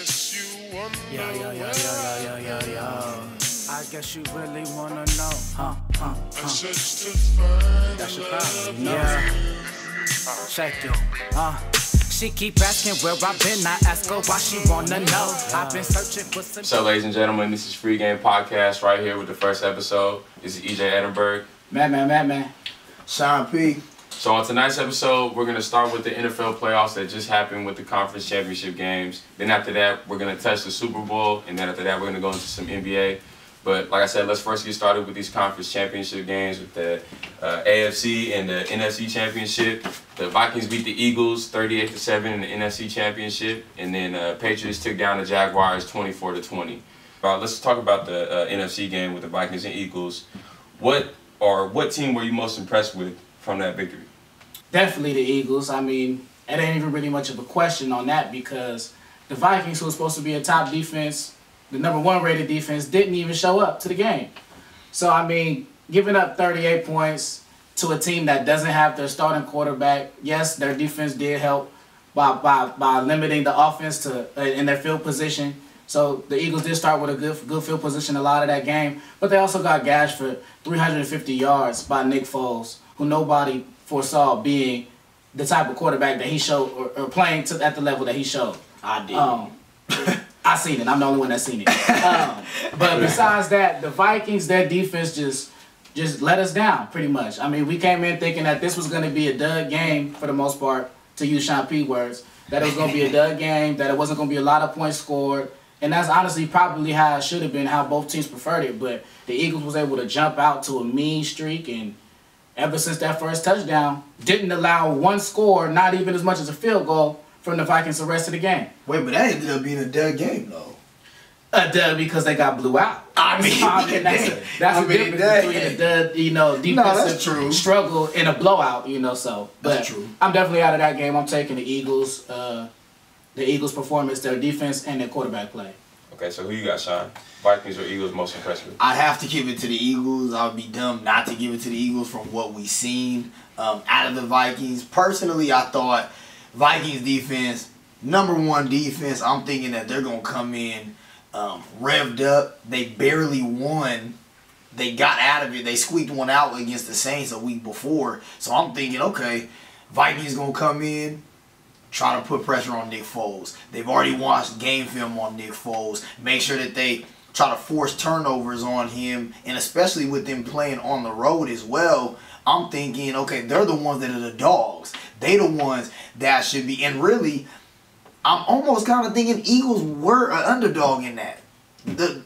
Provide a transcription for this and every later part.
I guess you really wanna know, That's your problem, yeah. Check it, She keep asking where I've been, I ask her why she wanna know. I've been searching for some. So, ladies and gentlemen, this is Free Game Podcast right here with the first episode. This is EJ Edinburgh. Man. Sean P. So on tonight's episode, we're going to start with the NFL playoffs that just happened with the conference championship games. Then after that, we're going to touch the Super Bowl. And then after that, we're going to go into some NBA. But like I said, let's first get started with these conference championship games with the AFC and the NFC championship. The Vikings beat the Eagles 38-7 in the NFC championship. And then Patriots took down the Jaguars 24-20. Let's talk about the NFC game with the Vikings and Eagles. What team were you most impressed with from that victory? Definitely the Eagles. I mean, it ain't even really much of a question on that because the Vikings, who was supposed to be a top defense, the #1 rated defense, didn't even show up to the game. So, I mean, giving up 38 points to a team that doesn't have their starting quarterback, yes, their defense did help by limiting the offense to in their field position. So the Eagles did start with a good field position a lot of that game, but they also got gashed for 350 yards by Nick Foles, who nobody foresaw being the type of quarterback that he showed or playing at the level that he showed. I did. I seen it. I'm the only one that's seen it. But besides that, the Vikings, their defense just let us down pretty much. I mean, we came in thinking that this was going to be a dud game for the most part, to use Sean P words, that it was going to be a dud game, that it wasn't going to be a lot of points scored. And that's honestly probably how it should have been, how both teams preferred it. But the Eagles was able to jump out to a mean streak, and ever since that first touchdown, didn't allow one score, not even as much as a field goal, from the Vikings the rest of the game. Wait, but that ended up being a dud game, though. A dud because they got blew out. I mean that's a difference between a dud, defensive struggle and a blowout, so. That's true. I'm definitely out of that game. I'm taking the Eagles. The Eagles' performance, their defense, and their quarterback play. Okay, so who you got, Sean? Vikings or Eagles most impressed with? I have to give it to the Eagles. I would be dumb not to give it to the Eagles from what we've seen out of the Vikings. Personally, I thought Vikings defense, #1 defense, I'm thinking that they're going to come in revved up. They barely won. They got out of it. They squeaked one out against the Saints a week before. So I'm thinking, okay, Vikings going to come in, try to put pressure on Nick Foles. They've already watched game film on Nick Foles. Make sure that they try to force turnovers on him, and especially with them playing on the road as well, I'm thinking, okay, they're the ones that are the dogs. They the ones that should be. And really, I'm almost kind of thinking Eagles were an underdog in that.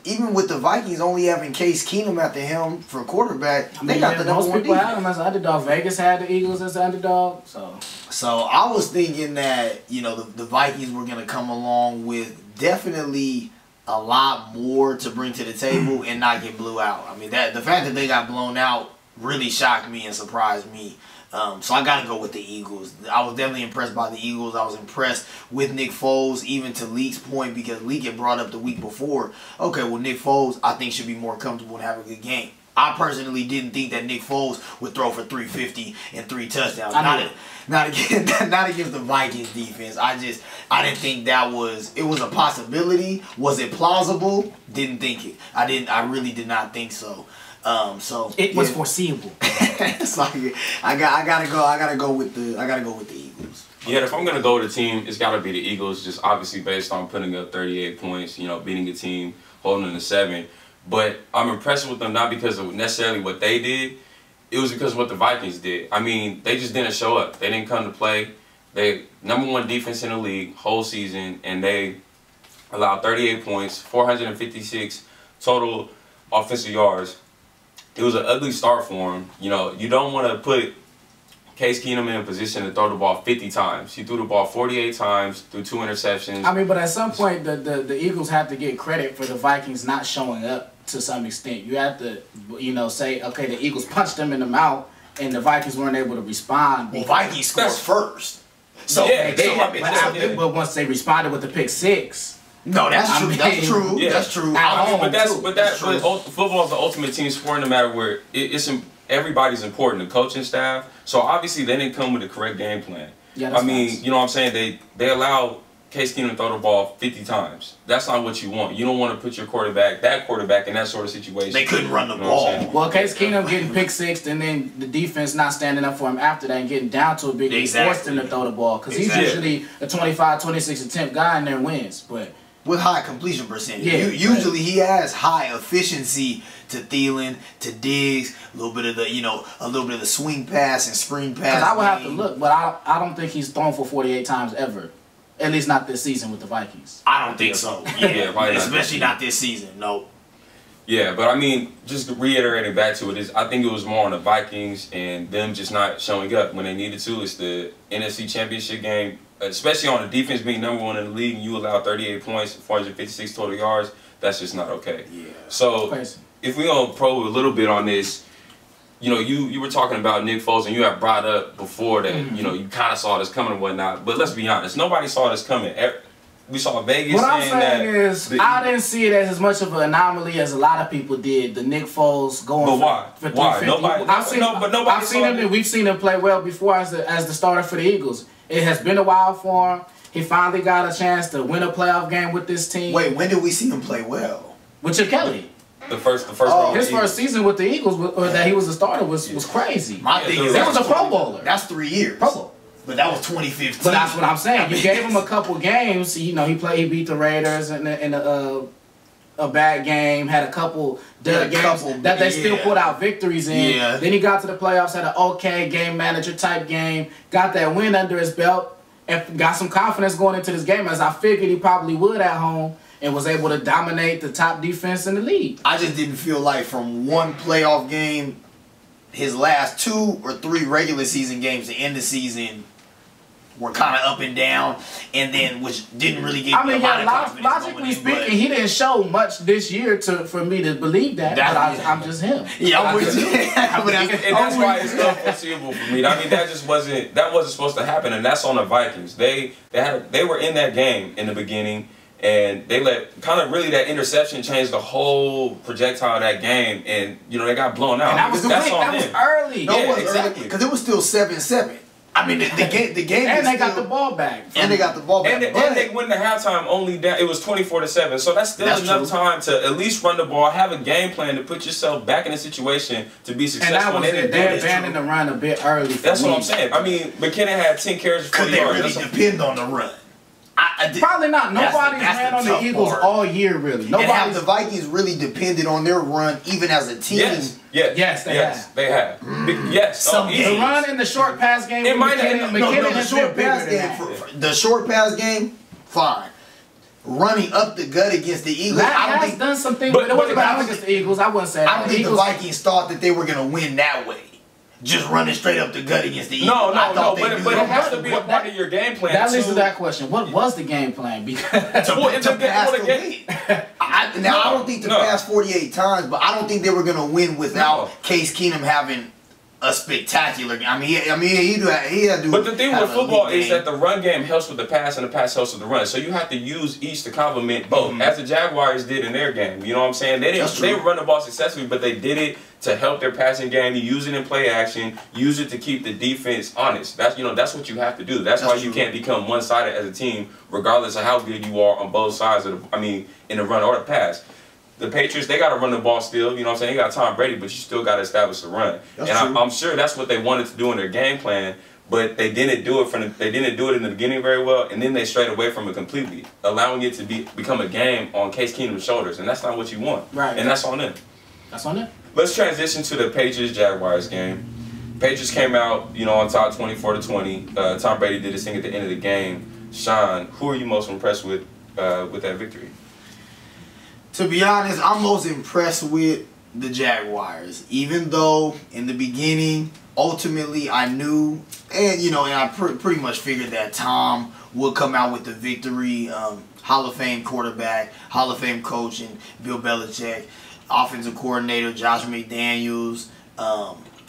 Even with the Vikings only having Case Keenum at the helm for quarterback, they got the #1 most people defense. had them as an underdog. Vegas had the Eagles as the underdog. So I was thinking that, the Vikings were going to come along with definitely a lot more to bring to the table and not get blew out. I mean, the fact that they got blown out really shocked me and surprised me. So I got to go with the Eagles. I was definitely impressed by the Eagles. I was impressed with Nick Foles, even to Leek's point, because Leek had brought up the week before, okay, well, Nick Foles, I think, should be more comfortable and have a good game. I personally didn't think that Nick Foles would throw for 350 and 3 touchdowns. Not against the Vikings defense. I didn't think that it was a possibility. Was it plausible? Didn't think it. I really did not think so. It was foreseeable. It's like I gotta go with the Eagles. Yeah, if I'm gonna go with a team, it's gotta be the Eagles, just obviously based on putting up 38 points, beating a team, holding them to 7. But I'm impressed with them not because of necessarily what they did. It was because of what the Vikings did. I mean, they just didn't show up. They didn't come to play. They #1 defense in the league whole season, and they allowed 38 points, 456 total offensive yards. It was an ugly start for him. You don't want to put Case Keenum in a position to throw the ball 50 times. He threw the ball 48 times, threw 2 interceptions. I mean, but at some point, the Eagles have to get credit for the Vikings not showing up to some extent. You have to, say, okay, the Eagles punched them in the mouth, and the Vikings weren't able to respond. Well, Vikings scored first. So, but once they responded with the pick 6. No, that's true. That's true. Yeah. That's true. Football is the ultimate team sport, no matter where. Everybody's important. The coaching staff. So obviously they didn't come with the correct game plan. Yeah, I mean, you know what I'm saying? They allowed Case Keenum throw the ball 50 times. That's not what you want. You don't want to put your quarterback, in that sort of situation. They couldn't run the ball. Well, Case Keenum getting pick sixed, and then the defense not standing up for him after that and getting down to a big lead, forced him to throw the ball. Because he's usually a 25, 26 attempt guy and then wins. But with high completion percentage. Usually he has high efficiency to Thielen, to Diggs, a little bit of the swing pass and screen pass. Because I would have to look, but I don't think he's thrown for 48 times ever. At least not this season with the Vikings. I don't think so. Yeah, especially not this season. No. Yeah, but I mean, just reiterating back to it, I think it was more on the Vikings and them just not showing up when they needed to. It's the NFC Championship game, especially on the defense being #1 in the league, and you allow 38 points, 456 total yards. That's just not okay. Yeah. So if we're gonna probe a little bit on this, you know, you were talking about Nick Foles, and you have brought up before that, you know, you kind of saw this coming and whatnot. But let's be honest, nobody saw this coming. We saw Vegas. What I'm saying is, I didn't see it as much of an anomaly as a lot of people did. The Nick Foles going for 350. I've seen him. We've seen him play well before as the starter for the Eagles. It has been a while for him. He finally got a chance to win a playoff game with this team. Wait, when did we see him play well? With Chip Kelly. The first his first season with the Eagles, that he was a starter, was crazy. My thing is, he was a Pro Bowler. That's 3 years. Pro Bowl. But that was 2015. But that's what I'm saying. You gave him a couple games. You know, he beat the Raiders in a bad game. Had a couple games that they still put out victories in. Yeah. Then he got to the playoffs, had an okay game manager type game. Got that win under his belt, and got some confidence going into this game, as I figured he probably would at home. And was able to dominate the top defense in the league. I just didn't feel like from one playoff game, his last 2 or 3 regular season games to end the season were kind of up and down, and then which didn't really give me a lot of confidence. Logically speaking, he didn't show much this year for me to believe that. But I'm just him. Yeah, I'm with you. And that's why it's unforeseeable for me. I mean, that wasn't supposed to happen, and that's on the Vikings. They were in that game in the beginning. And they let that interception change the whole projectile of that game, and you know they got blown out. And that was early. No, exactly, because it was still 7-7. I mean, the game, and they got the ball back. And they got the ball back. And they went to halftime only down. It was 24-7. So that's still enough time to at least run the ball, have a game plan to put yourself back in a situation to be successful. And they're abandoning the run a bit early. That's what I'm saying. I mean, McKinnon had 10 carries for 40 yards. Could they really depend on the run? Probably not. Nobody's ran on the Eagles all year, really. Have the Vikings really depended on their run, even as a team? Yes, they have. They have. Yes. The run in the short pass game. The short pass game, fine. Running up the gut against the Eagles, I don't think done something, but it wasn't against the Eagles. I wouldn't say that. I don't think the Vikings thought that they were going to win that way. Just running straight up the gut against the Eagles. No, but it has to be a part of your game plan. That leads to that question. What was the game plan? Because to pass the game. I don't think to pass 48 times, but I don't think they were going to win without Case Keenum having a spectacular game. He had to. But the thing with football is that the run game helps with the pass, and the pass helps with the run. So you have to use each to complement both, as the Jaguars did in their game. You know what I'm saying? They run the ball successfully, but they did it to help their passing game. You use it in play action. Use it to keep the defense honest. That's what you have to do. That's why you can't become one-sided as a team, regardless of how good you are on both sides of in the run or the pass. The Patriots, they got to run the ball still. You know what I'm saying? They got Tom Brady, but you still got to establish the run. I'm sure that's what they wanted to do in their game plan, but they didn't do it they didn't do it in the beginning very well, and then they strayed away from it completely, allowing it to become a game on Case Keenum's shoulders, and that's not what you want. Right. And that's on them. That's on them. Let's transition to the Patriots-Jaguars game. Patriots came out, on top 24-20. Tom Brady did his thing at the end of the game. Sean, who are you most impressed with that victory? To be honest, I'm most impressed with the Jaguars. Even though in the beginning, ultimately I knew, and I pretty much figured that Tom would come out with the victory. Hall of Fame quarterback, Hall of Fame coach, and Bill Belichick, offensive coordinator Josh McDaniels.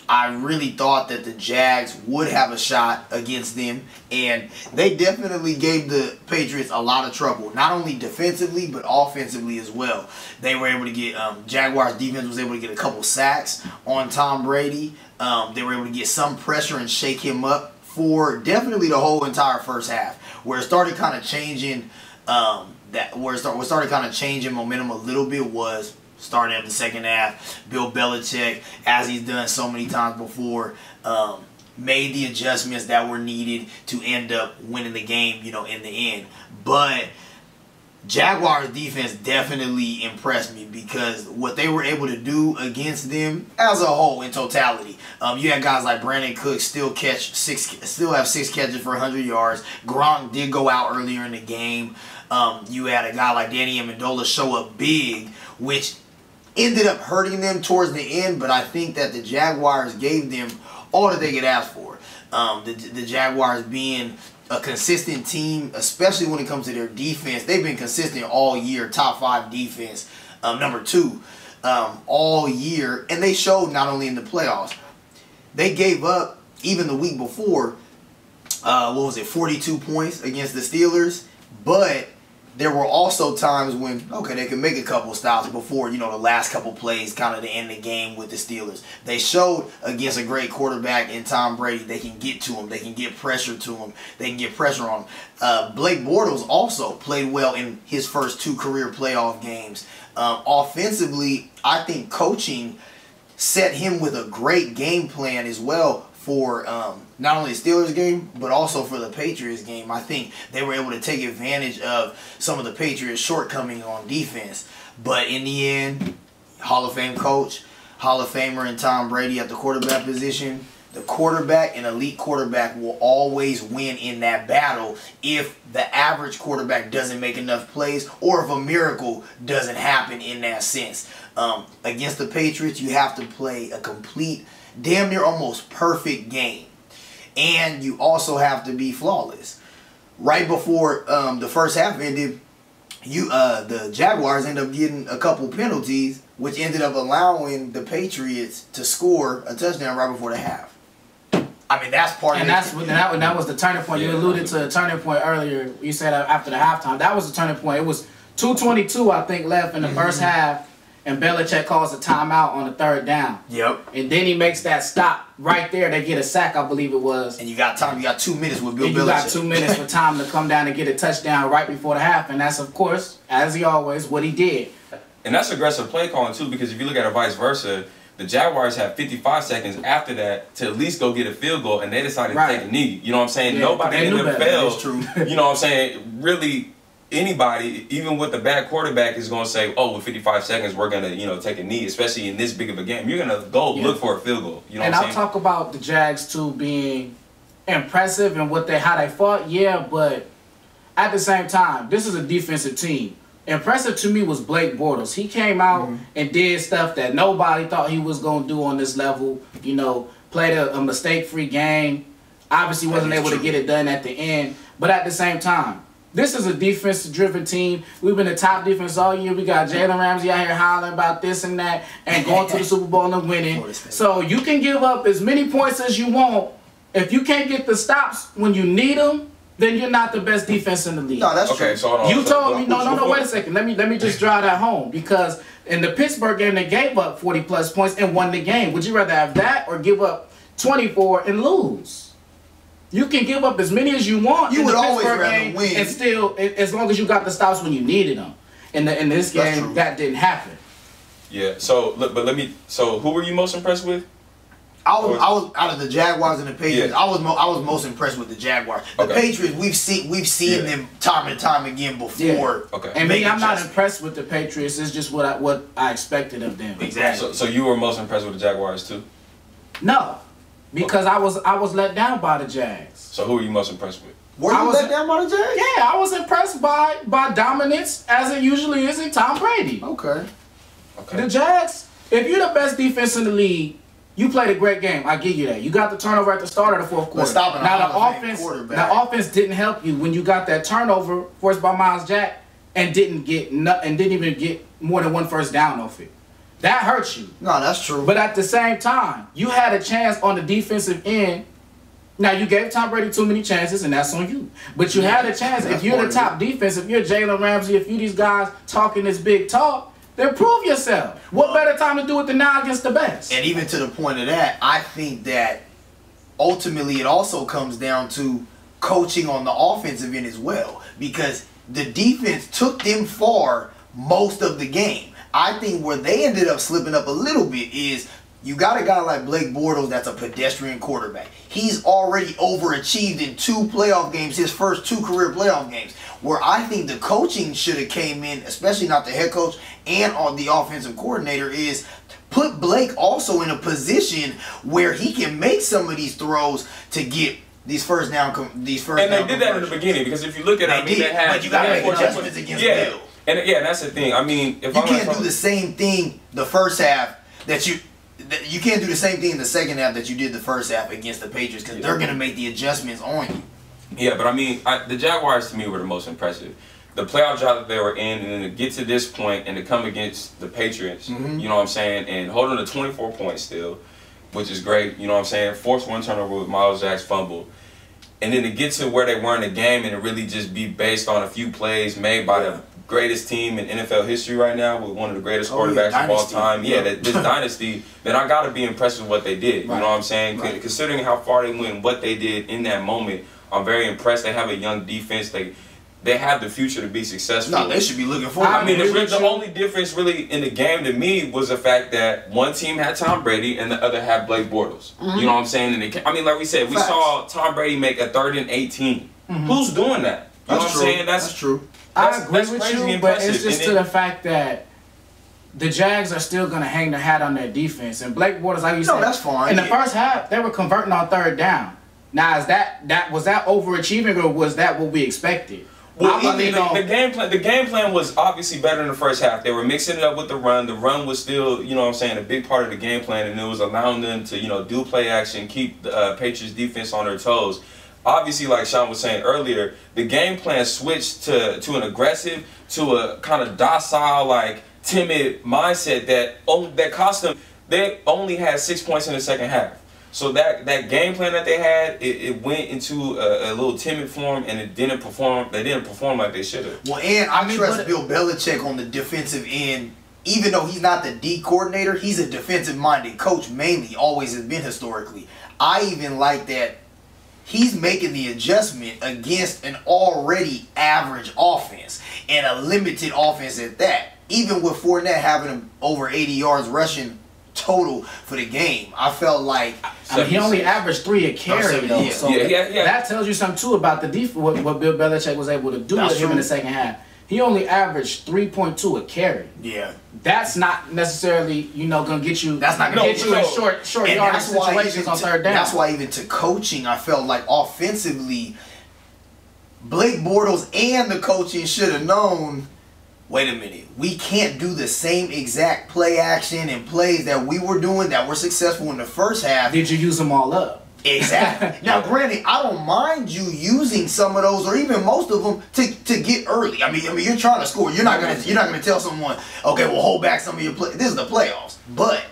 I really thought that the Jags would have a shot against them, and they definitely gave the Patriots a lot of trouble, not only defensively but offensively as well. They were able to get Jaguars defense was able to get a couple sacks on Tom Brady. They were able to get some pressure and shake him up for definitely the whole entire first half. where it started kind of changing. Started kind of changing momentum a little bit was starting at the second half. Bill Belichick, as he's done so many times before, made the adjustments that were needed to end up winning the game, you know, in the end. But Jaguars defense definitely impressed me because what they were able to do against them as a whole in totality. You had guys like Brandon Cooks still have 6 catches for 100 yards. Gronk did go out earlier in the game. You had a guy like Danny Amendola show up big, which ended up hurting them towards the end, but I think that the Jaguars gave them all that they could ask for. The Jaguars being a consistent team, especially when it comes to their defense. They've been consistent all year, top 5 defense, number 2 all year, and they showed not only in the playoffs. They gave up, even the week before, 42 points against the Steelers, but there were also times when, okay, they could make a couple stops before, you know, the last couple plays kind of to end the game with the Steelers. They showed against a great quarterback in Tom Brady, they can get to him. They can get pressure to him. They can get pressure on him. Blake Bortles also played well in his first 2 career playoff games. Offensively, I think coaching set him with a great game plan as well for not only the Steelers game, but also for the Patriots game. I think they were able to take advantage of some of the Patriots' shortcomings on defense. But in the end, Hall of Fame coach, Hall of Famer and Tom Brady at the quarterback position. The quarterback, an elite quarterback, will always win in that battle if the average quarterback doesn't make enough plays or if a miracle doesn't happen in that sense. Against the Patriots, you have to play a complete, damn near almost perfect game. And you also have to be flawless. Right before the first half ended, the Jaguars ended up getting a couple penalties, which ended up allowing the Patriots to score a touchdown right before the half. I mean, that's part of it. And that was the turning point. You alluded to a turning point earlier. You said after the halftime. That was the turning point. It was 2:22, I think, left in the first half. And Belichick calls a timeout on the 3rd down. Yep. And then he makes that stop right there. They get a sack, I believe it was. And you got time. You got 2 minutes with Bill Belichick. You got 2 minutes for time to come down and get a touchdown right before the half. And that's, of course, as he always, what he did. And that's aggressive play calling, too, because if you look at it vice versa, the Jaguars had 55 seconds after that to at least go get a field goal, and they decided to take a knee. You know what I'm saying? Yeah, nobody in the NFL, that's true. You know what I'm saying, really anybody, even with the bad quarterback, is going to say, oh, with 55 seconds, we're going to, you know, take a knee, especially in this big of a game. You're going to go look for a field goal. You know and what I'm I'll saying? talk about the Jags, too, being impressive and how they fought, yeah, but at the same time, this is a defensive team. Impressive to me was Blake Bortles. He came out and did stuff that nobody thought he was going to do on this level. You know, played a mistake-free game. Obviously wasn't able to get it done at the end. But at the same time, this is a defense-driven team. We've been the top defense all year. We got Jalen Ramsey out here hollering about this and that and going to the Super Bowl and winning. So you can give up as many points as you want. If you can't get the stops when you need them, then you're not the best defense in the league. No, that's true. So hold on. You told me, no, wait a second. Let me just drive that home. Because in the Pittsburgh game, they gave up 40-plus points and won the game. Would you rather have that or give up 24 and lose? You can give up as many as you want in the Pittsburgh game win. And still, as long as you got the stops when you needed them. In this game, that didn't happen. Yeah. So, look, but so who were you most impressed with? I was out of the Jaguars and the Patriots. Yeah. I was most impressed with the Jaguars. The Patriots, we've seen them time and time again before. Yeah. Okay. And I'm not impressed with the Patriots. It's just what I expected of them. Exactly. So you were most impressed with the Jaguars too? No, because I was let down by the Jags. So who were you most impressed with? Were you let down by the Jags? Yeah, I was impressed by dominance as it usually is in Tom Brady. Okay. The Jags, if you're the best defense in the league, you played a great game. I give you that. You got the turnover at the start of the 4th quarter. Now the offense didn't help you when you got that turnover forced by Miles Jack and didn't even get more than 1 first down off it. That hurts you. No, that's true. But at the same time, you had a chance on the defensive end. Now, you gave Tom Brady too many chances, and that's on you. But you had a chance. If you're the top defense, if you're Jalen Ramsey, if you're these guys talking this big talk, then prove yourself. What better time to do it than now against the best? And even to the point of that, I think that ultimately it also comes down to coaching on the offensive end as well, because the defense took them far most of the game. I think where they ended up slipping up a little bit is you got a guy like Blake Bortles that's a pedestrian quarterback. He's already overachieved in 2 playoff games, his first 2 career playoff games, where I think the coaching should have came in, especially not the head coach and on the offensive coordinator, is put Blake also in a position where he can make some of these throws to get these first down. And they did that in the beginning, because if you look at it, they had, but you got to make adjustments against Bill. And that's the thing. I mean, if you can't do the same thing the first half that you can't do the same thing in the second half that you did the first half against the Patriots, because they're going to make the adjustments on you. Yeah, but I mean, the Jaguars to me were the most impressive. The playoff drought that they were in, and then to get to this point and to come against the Patriots, you know what I'm saying, and hold on to 24 points still, which is great, you know what I'm saying, force 1 turnover with Miles Jack's fumble. And then to get to where they were in the game and to really just be based on a few plays made by the greatest team in NFL history right now, with one of the greatest quarterbacks of all time. Yeah, this dynasty, then I got to be impressed with what they did. You know what I'm saying? Considering how far they went and what they did in that moment, I'm very impressed. They have a young defense. They have the future to be successful. No, they should be looking forward. I mean, the only difference really in the game to me was the fact that one team had Tom Brady and the other had Blake Bortles. You know what I'm saying? And I mean, like we said, we saw Tom Brady make a 3rd and 18. Who's doing that? You know what I'm saying? That's true. I agree with you, but it's just to the fact that the Jags are still going to hang their hat on their defense. And Blake Bortles, like you said, that's fine. In the first half, they were converting on 3rd down. Now, was that overachieving, or was that what we expected? Well, the game plan was obviously better in the first half. They were mixing it up with the run. The run was still, you know what I'm saying, a big part of the game plan, and it was allowing them to, you know, do play action, keep the Patriots defense on their toes. Obviously, like Sean was saying earlier, the game plan switched to an aggressive, to a kind of docile, like timid mindset that cost them. They only had 6 points in the second half. So that game plan that they had, it went into a little timid form, and it didn't perform. They didn't perform like they should have. Well, and I trust Bill Belichick on the defensive end. Even though he's not the D coordinator, he's a defensive-minded coach mainly, always has been historically. I even like that he's making the adjustment against an already average offense, and a limited offense at that. Even with Fournette having over 80 yards rushing total for the game, I felt like he only averaged 3 a carry, though. So that tells you something too about the defense. What Bill Belichick was able to do with him in the second half. He only averaged 3.2 a carry. Yeah, that's not necessarily going to get you. That's not going to get you in short yardage situations on 3rd down. That's why even to coaching, I felt like offensively, Blake Bortles and the coaching should have known. Wait a minute, we can't do the same exact play action and plays that we were doing that were successful in the first half. Did you use them all up? Exactly. Now, granted, I don't mind you using some of those, or even most of them, to get early. I mean, you're trying to score. You're not gonna tell someone, okay, well, hold back some of your play. This is the playoffs, but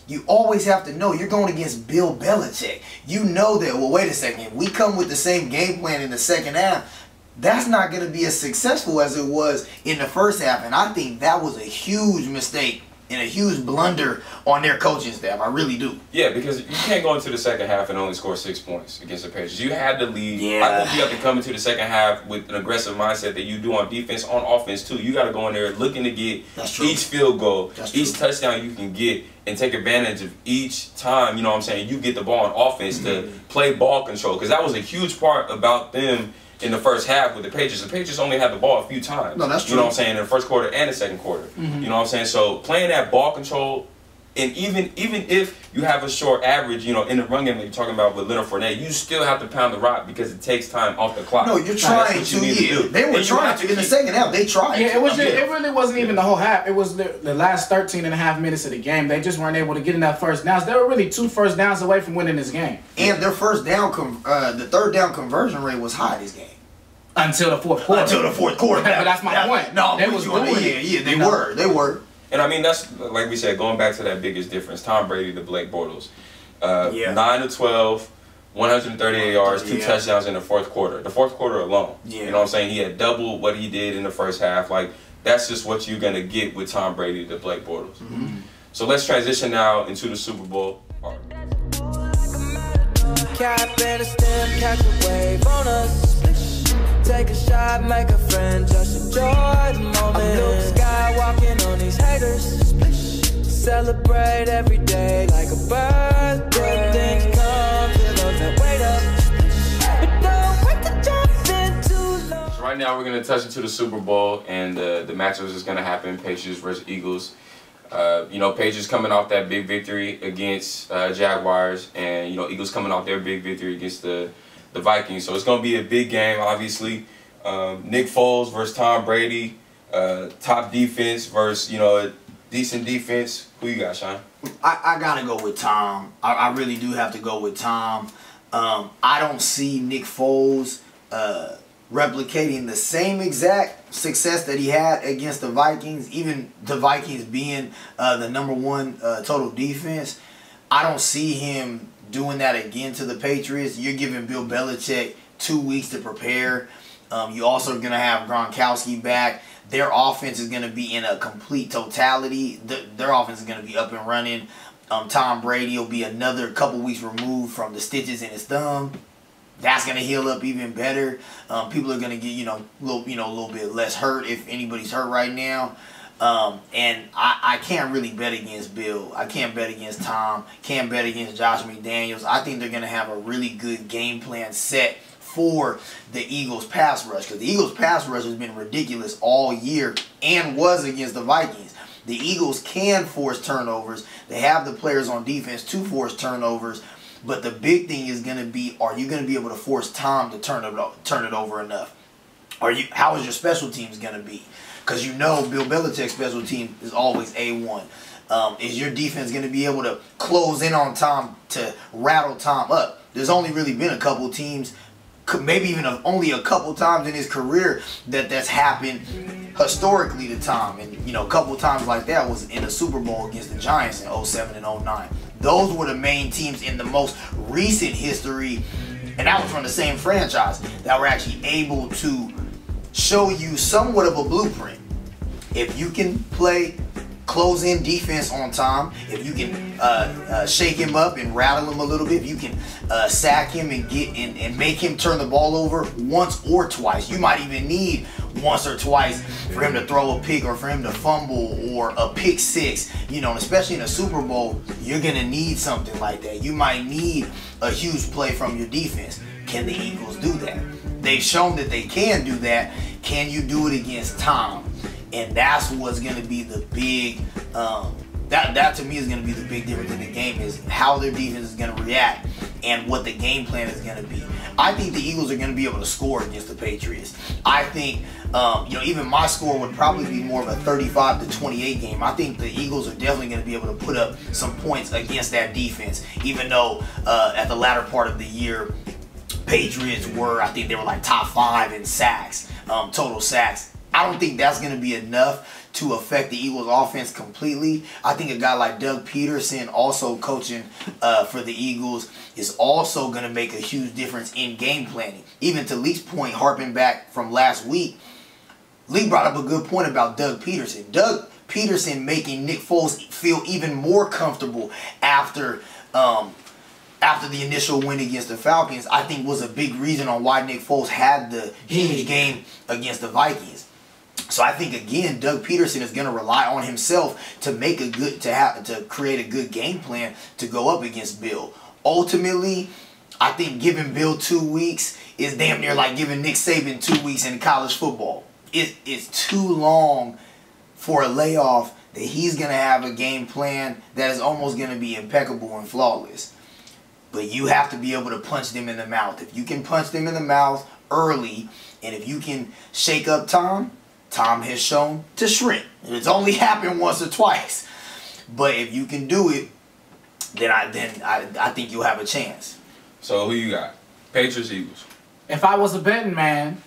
you always have to know you're going against Bill Belichick. You know that. Well, wait a second. We come with the same game plan in the second half. That's not going to be as successful as it was in the first half, and I think that was a huge mistake and a huge blunder on their coaching staff. I really do. Yeah, because you can't go into the second half and only score 6 points against the Patriots. You had to lead. Yeah. I think you have to come into the second half with an aggressive mindset that you do on defense, on offense too. You got to go in there looking to get each field goal, each touchdown you can get, and take advantage of each time, you know what I'm saying, you get the ball on offense to play ball control. Because that was a huge part about them in the first half with the Patriots. The Patriots only had the ball a few times. No, that's true. You know what I'm saying? In the first quarter and the second quarter. You know what I'm saying? So playing that ball control, and even if you have a short average, you know, in the run game that you're talking about with Leonard Fournette, you still have to pound the rock because it takes time off the clock. No, you're trying to. They were trying to. In the second half, they tried. Yeah, it was. It really wasn't even the whole half. It was the last 13.5 minutes of the game. They just weren't able to get in that first downs. They were really 2 first downs away from winning this game. And their first down, the 3rd down conversion rate was high this game. Until the fourth quarter. Until the fourth quarter. But that's my point. No, they was doing it. Yeah, they were. They were. And I mean, that's, like we said, going back to that biggest difference, Tom Brady to Blake Bortles. 9 of 12, 138 yards, 2 touchdowns in the fourth quarter. The fourth quarter alone. You know what I'm saying? He had double what he did in the first half. Like, that's just what you're going to get with Tom Brady to Blake Bortles. So let's transition now into the Super Bowl part. cap and a stem, catch a wave on us. Take a shot, make a friend, just enjoy the moment. I'm Luke Skywalking on these haters. Celebrate every day like a birthday. Things come to those that wait up, but don't wait to jump in too long. So right now we're gonna touch into the Super Bowl, and the matchups is gonna happen: Patriots versus Eagles. You know, Patriots coming off that big victory against Jaguars, and you know, Eagles coming off their big victory against the Vikings. So it's gonna be a big game, obviously. Nick Foles versus Tom Brady, top defense versus, you know, decent defense. Who you got, Sean? I gotta go with Tom. I really do have to go with Tom. I don't see Nick Foles replicating the same exact success that he had against the Vikings, even the Vikings being the #1 total defense. I don't see him doing that again to the Patriots. You're giving Bill Belichick 2 weeks to prepare. You also are going to have Gronkowski back. Their offense is going to be in a complete totality. Their offense is going to be up and running. Tom Brady will be another couple weeks removed from the stitches in his thumb. That's going to heal up even better. People are going to get, a little bit less hurt if anybody's hurt right now. And I can't really bet against Bill. I can't bet against Tom. Can't bet against Josh McDaniels. I think they're going to have a really good game plan set for the Eagles pass rush, because the Eagles pass rush has been ridiculous all year and was against the Vikings. The Eagles can force turnovers. They have the players on defense to force turnovers. But the big thing is going to be, are you going to be able to force Tom to turn it over enough? How is your special teams going to be? Because you know Bill Belichick's special team is always A1. Is your defense going to be able to close in on Tom to rattle Tom up? There's only really been a couple teams, maybe even only a couple times in his career that's happened historically to Tom. And, a couple times like that was in the Super Bowl against the Giants in 07 and 09. Those were the main teams in the most recent history, and that was from the same franchise, that were actually able to show you somewhat of a blueprint. If you can play close-in defense on Tom, if you can shake him up and rattle him a little bit, if you can sack him and make him turn the ball over once or twice. You might even need once or twice for him to throw a pick or for him to fumble or a pick six. And especially in a Super Bowl, you're going to need something like that. You might need a huge play from your defense. Can the Eagles do that? They've shown that they can do that. Can you do it against Tom? And that's what's going to be the big, that to me is going to be the big difference in the game, is how their defense is going to react and what the game plan is going to be. I think the Eagles are going to be able to score against the Patriots. I think, even my score would probably be more of a 35-28 game. I think the Eagles are definitely going to be able to put up some points against that defense, even though at the latter part of the year, Patriots were, I think they were like top 5 in sacks, total sacks. I don't think that's going to be enough to affect the Eagles offense completely. I think a guy like Doug Peterson, also coaching for the Eagles, is also going to make a huge difference in game planning. Even to Lee's point, harping back from last week, Lee brought up a good point about Doug Peterson. Doug Peterson making Nick Foles feel even more comfortable after the initial win against the Falcons, I think was a big reason on why Nick Foles had the huge game against the Vikings. So I think, again, Doug Peterson is going to rely on himself to make to create a good game plan to go up against Bill. Ultimately, I think giving Bill 2 weeks is damn near like giving Nick Saban 2 weeks in college football. It's too long for a layoff that he's going to have a game plan that is almost going to be impeccable and flawless. But you have to be able to punch them in the mouth. If you can punch them in the mouth early, and if you can shake up Tom has shown to shrink. It's only happened once or twice. But if you can do it, then I think you'll have a chance. So who you got? Patriots, Eagles. If I was a betting man,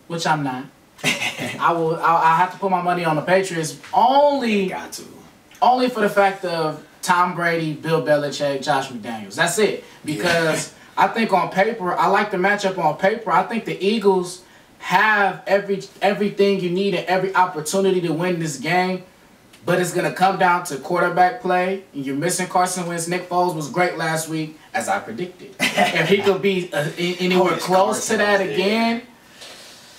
which I'm not, I have to put my money on the Patriots only for the fact of Tom Brady, Bill Belichick, Josh McDaniels. That's it. Because I think on paper, I like the matchup on paper. I think the Eagles have everything you need and every opportunity to win this game. But it's going to come down to quarterback play. And you're missing Carson Wentz. Nick Foles was great last week, as I predicted. If he could be anywhere close to that again,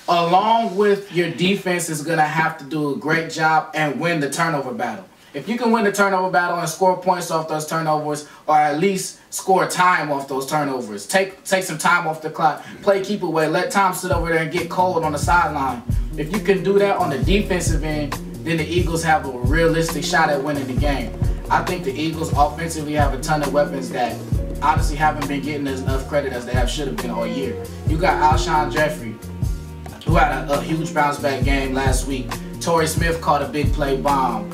along with your defense is going to have to do a great job and win the turnover battle. If you can win the turnover battle and score points off those turnovers, or at least score time off those turnovers, take some time off the clock, play keep away, let Tom sit over there and get cold on the sideline. If you can do that on the defensive end, then the Eagles have a realistic shot at winning the game. I think the Eagles offensively have a ton of weapons that honestly haven't been getting as enough credit as they should have been all year. You got Alshon Jeffrey, who had a huge bounce back game last week. Torrey Smith caught a big play bomb.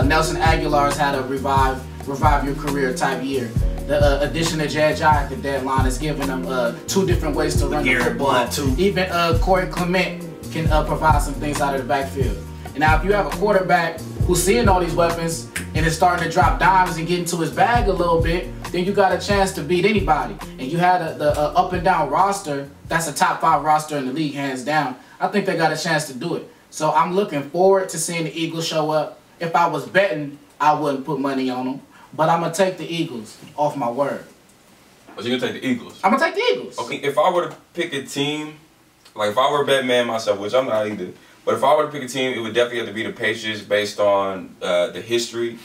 Nelson Aguilar's had a revive your career type year. The addition of Jaguars at the deadline is giving them 2 different ways to run the football. Even Corey Clement can provide some things out of the backfield. And now if you have a quarterback who's seeing all these weapons and is starting to drop dimes and get into his bag a little bit, then you got a chance to beat anybody. And you had the up and down roster. That's a top 5 roster in the league, hands down. I think they got a chance to do it. So I'm looking forward to seeing the Eagles show up. If I was betting, I wouldn't put money on them. But I'm going to take the Eagles off my word. But you're going to take the Eagles? I'm going to take the Eagles. Okay, if I were to pick a team, like if I were a bet man myself, which I'm not either, but if I were to pick a team, it would definitely have to be the Patriots based on the history.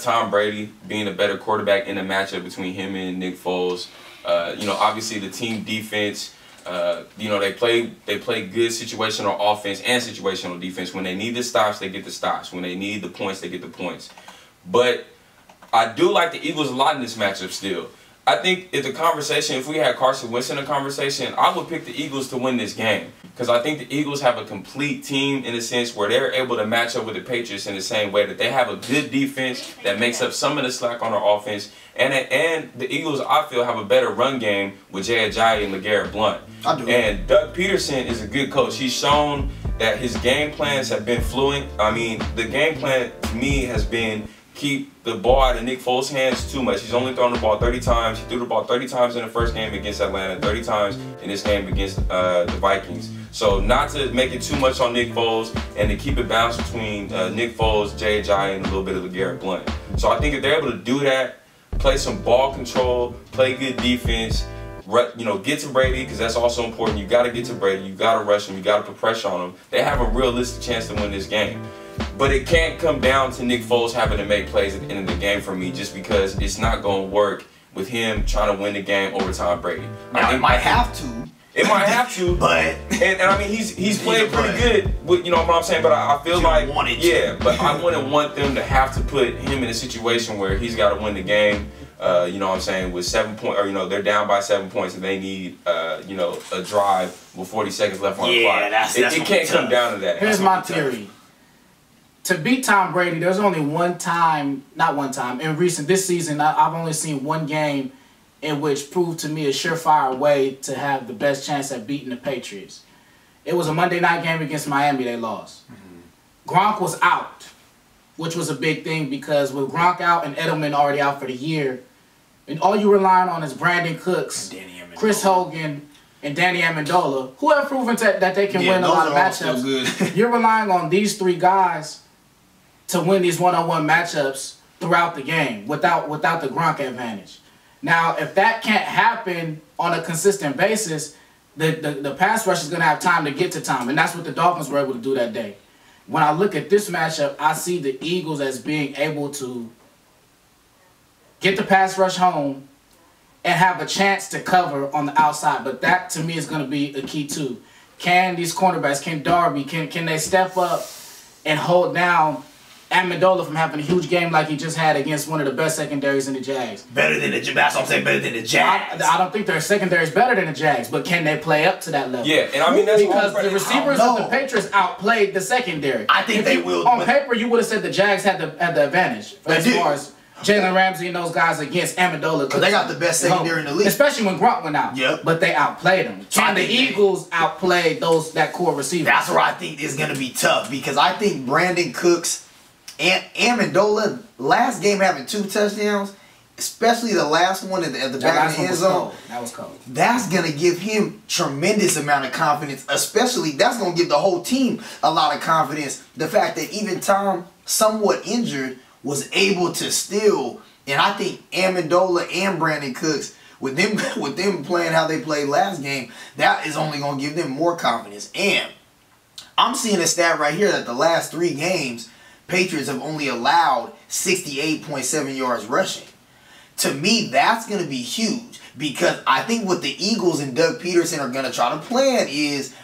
Tom Brady being a better quarterback in the matchup between him and Nick Foles. Obviously the team defense. They play good situational offense and situational defense. When they need the stops, they get the stops. When they need the points, they get the points. But I do like the Eagles a lot in this matchup still. I think if we had Carson Wentz in the conversation, I would pick the Eagles to win this game. Because I think the Eagles have a complete team in a sense where they're able to match up with the Patriots in the same way that they have a good defense that makes up some of the slack on their offense. And the Eagles, I feel, have a better run game with Jay Ajayi and LeGarrette Blount. I do. And Doug Peterson is a good coach. He's shown that his game plans have been fluent. I mean, the game plan to me has been keep the ball out of Nick Foles' hands too much. He's only thrown the ball 30 times. He threw the ball 30 times in the first game against Atlanta, 30 times in this game against the Vikings. So not to make it too much on Nick Foles and to keep it balanced between Nick Foles, Jay Ajayi, and a little bit of LeGarrette Blount. So I think if they're able to do that, play some ball control, play good defense, get to Brady, because that's also important. You got to get to Brady. You got to rush him. You got to put pressure on him. They have a realistic chance to win this game. But it can't come down to Nick Foles having to make plays at the end of the game for me, just because it's not going to work with him trying to win the game over Tom Brady. Now, it might have to. It might have to, but and I mean he's played pretty good. With, you know what I'm saying? But I feel like but I wouldn't want them to have to put him in a situation where he's got to win the game. You know what I'm saying? With 7 points, or they're down by 7 points and they need a drive with 40 seconds left on the clock. It can't come down to that. Here's my theory. To beat Tom Brady, there's only this season, I've only seen one game in which proved to me a surefire way to have the best chance at beating the Patriots. It was a Monday night game against Miami. They lost. Gronk was out, which was a big thing because with Gronk out and Edelman already out for the year, and all you relying on is Brandon Cooks, Chris Hogan, and Danny Amendola, who have proven that they can win a lot of matchups. You're relying on these 3 guys to win these one-on-one matchups throughout the game without the Gronk advantage. Now, if that can't happen on a consistent basis, the pass rush is going to have time to get to Tom, and that's what the Dolphins were able to do that day. When I look at this matchup, I see the Eagles as being able to get the pass rush home and have a chance to cover on the outside. But that, to me, is going to be a key, too. Can these cornerbacks, can Darby, can they step up and hold down Amendola from having a huge game like he just had against one of the best secondaries in the Jags? Better than the Jags. That's what I'm saying, better than the Jags. I don't think their secondary is better than the Jags, but can they play up to that level? Yeah, and I mean that's because the receivers of the Patriots outplayed the secondary. I think they will. On paper, you would have said the Jags had the advantage as far as Jalen Ramsey and those guys against Amendola. Because they got the best secondary in the league. Especially when Gronk went out. Yep. But they outplayed them. Can the Eagles outplay that core receiver? That's where I think it's going to be tough. Because I think Brandon Cooks and Amendola, last game having 2 touchdowns, especially the last one at the back of the end zone. That was cold. That's going to give him tremendous amount of confidence, especially that's going to give the whole team a lot of confidence. The fact that even Tom, somewhat injured, was able to still, and I think Amendola and Brandon Cooks, with them playing how they played last game, that is only going to give them more confidence. And I'm seeing a stat right here that the last 3 games, Patriots have only allowed 68.7 yards rushing. To me, that's going to be huge because I think what the Eagles and Doug Peterson are going to try to plan is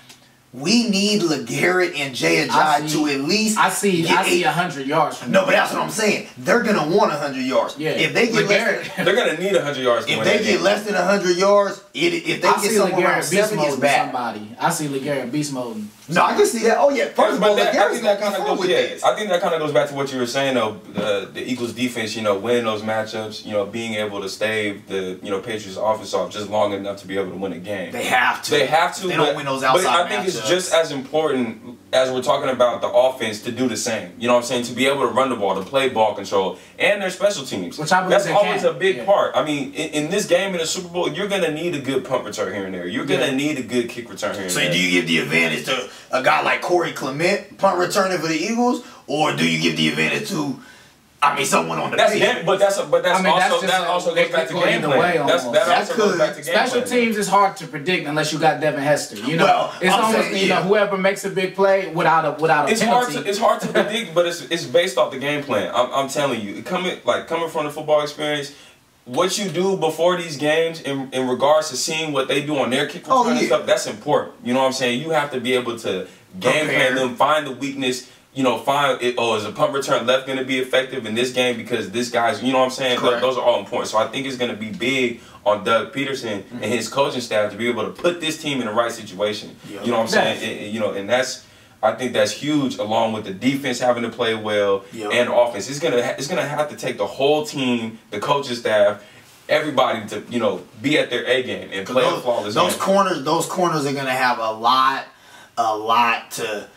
we need LeGarrette and Jay Ajayi to at least I see 100 yards from No, but that's what I'm saying. They're going to want 100 yards. Yeah. If they get they're going to need 100 yards. If they get less than 100 yards, if they get somewhere around 70, it's bad. Somebody. I see LeGarrette beast mode. No, I can see that. Oh yeah, first of all, I think that kind of goes back to what you were saying though. The Eagles defense, winning those matchups, being able to stave the Patriots offense off just long enough to be able to win a game. They have to. They have to. They don't win those outside matchups. But I think it's just as important as we're talking about the offense to do the same. You know what I'm saying? To be able to run the ball, to play ball control, and their special teams. Which I believe that's always a big part. I mean, in this game in the Super Bowl, you're gonna need a good punt return here and there. You're gonna need a good kick return here and there. So do you give the advantage to a guy like Corey Clement punt returning for the Eagles, or do you give the advantage to, someone on the pitch? But that also goes back to game plan. That also goes back to game plan. Special teams is hard to predict unless you got Devin Hester. It's almost whoever makes a big play without a penalty. It's hard to predict, but it's based off the game plan. I'm telling you, coming from the football experience. What you do before these games in regards to seeing what they do on their kick return and stuff, that's important. You know what I'm saying? You have to be able to game plan them, find the weakness, find it, is a punt return left going to be effective in this game because this guy's, you know what I'm saying? Those are all important. So I think it's going to be big on Doug Peterson and his coaching staff to be able to put this team in the right situation. You know what I'm saying? And I think that's huge, along with the defense having to play well and offense. It's gonna have to take the whole team, the coaching staff, everybody to be at their A game and play a flawless game. Those corners are gonna have a lot to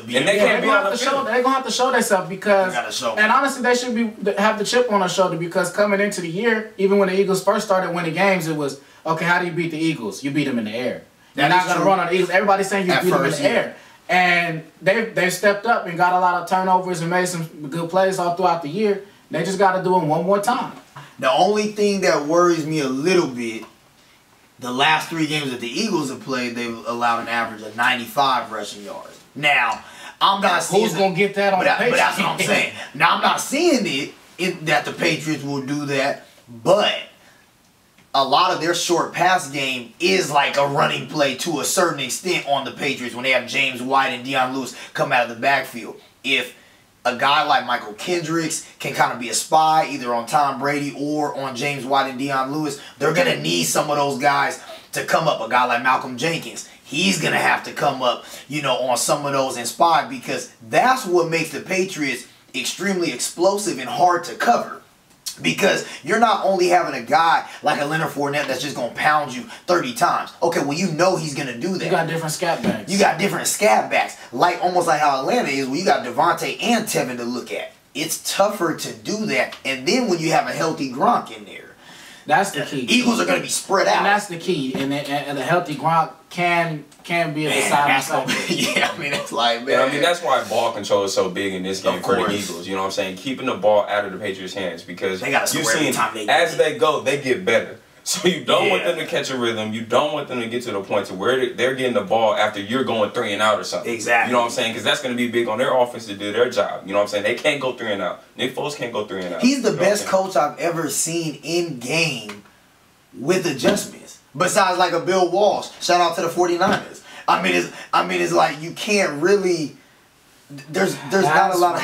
be. And they're gonna have to show themselves because, and honestly, they should have the chip on their shoulder because coming into the year, even when the Eagles first started winning games, it was okay. How do you beat the Eagles? You beat them in the air. They're not going to run on the Eagles. Everybody's saying you beat them in the air. And they've stepped up and got a lot of turnovers and made some good plays all throughout the year. They just got to do it one more time. The only thing that worries me a little bit, the last 3 games that the Eagles have played, they've allowed an average of 95 rushing yards. Now, I'm not seeing who's going to get that on the Patriots? But that's what I'm saying. Now, I'm not seeing that the Patriots will do that, but a lot of their short pass game is like a running play to a certain extent on the Patriots when they have James White and Deion Lewis come out of the backfield. If a guy like Michael Kendricks can kind of be a spy either on Tom Brady or on James White and Deion Lewis, they're going to need some of those guys to come up. A guy like Malcolm Jenkins, he's going to have to come up, on some of those and spy because that's what makes the Patriots extremely explosive and hard to cover. Because you're not only having a guy like a Leonard Fournette that's just going to pound you 30 times. Okay, well, he's going to do that. You got different scat backs. You got different scat backs. Almost like how Atlanta is, where you got Devontae and Tevin to look at. It's tougher to do that. And then when you have a healthy Gronk in there. That's the key. Eagles are going to be spread out. And that's the key. And a healthy Gronk can be a deciding factor. Yeah, it's like, man. That's why ball control is so big in this game for the Eagles. You know what I'm saying? Keeping the ball out of the Patriots' hands because you've seen as they go, they get better. So you don't want them to catch a rhythm. You don't want them to get to the point to where they're getting the ball after you're going 3 and out or something. Exactly. You know what I'm saying? Because that's going to be big on their offense to do their job. You know what I'm saying? They can't go 3 and out. Nick Foles can't go 3 and out. He's the best coach I've ever seen in game with adjustments. Besides like a Bill Walsh. Shout out to the 49ers. It's like you can't really. There's not a lot of.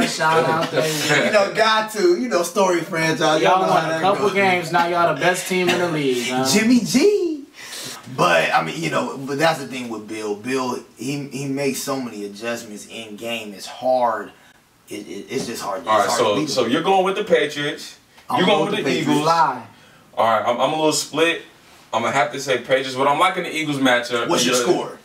Shout out there. Got to. Story franchise. Y'all won a couple games. Now y'all the best team in the league. Jimmy G. But but that's the thing with Bill. Bill, he makes so many adjustments in game. It's hard. It's just hard. All right, so you're going with the Patriots. You're going with the Eagles. Lie. All right, I'm a little split. I'm gonna have to say Patriots, but I'm liking the Eagles matchup. What's your score?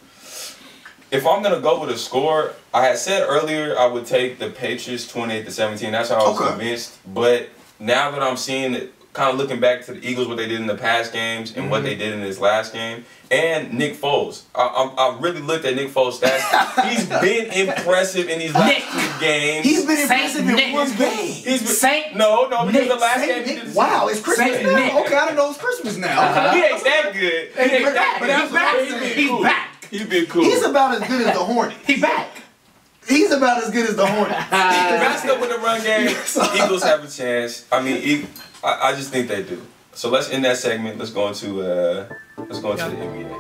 If I'm gonna go with a score, I had said earlier I would take the Patriots 28-17. That's how I was convinced. But now that I'm seeing it, kind of looking back to the Eagles, what they did in the past games and what they did in this last game, and Nick Foles. I really looked at Nick Foles' stats. He's been impressive in these last 2 games. He's been impressive in 1 game. No, because the last game he did. Wow, it's Christmas now. Okay, I don't know it's Christmas now. He ain't that good. He's back. He's been cool. He's about as good as the Hornet. He's back. He's about as good as the Hornet. Matched up with the run game, Eagles have a chance. I mean, I just think they do. So let's end that segment. Let's go into the NBA.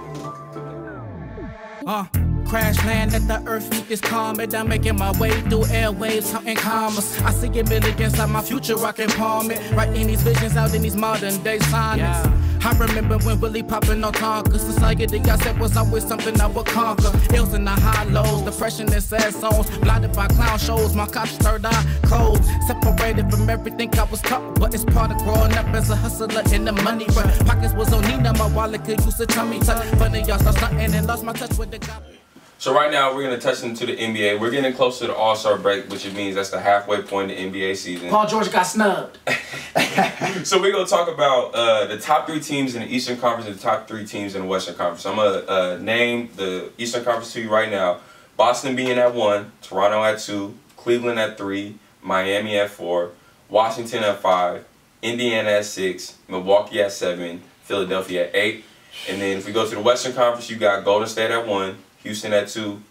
Crash land at the earth is calm, and I'm making my way through airwaves, hunting commas. I see a million inside my future, I can palm it. Writing these visions out in these modern day sonnets. I remember when Willie popping on Tonka. Society I said was always something I would conquer. Ills in the high lows, depression and sad songs. Blinded by clown shows, my cops third eye closed. Separated from everything I was taught, but it's part of growing up as a hustler in the money run. Pockets was on Nina, my wallet could use a tummy tuck. Funny y'all start stunting and lost my touch with the guy. So right now we're gonna touch into the NBA. We're getting close to the All-Star break, which means that's the halfway point in the NBA season. Paul George got snubbed. So we're gonna talk about the top 3 teams in the Eastern Conference and the top 3 teams in the Western Conference. I'm gonna name the Eastern Conference to you right now. Boston being at 1, Toronto at 2, Cleveland at 3, Miami at 4, Washington at 5, Indiana at 6, Milwaukee at 7, Philadelphia at 8. And then if we go to the Western Conference, you got Golden State at 1, Houston at 2,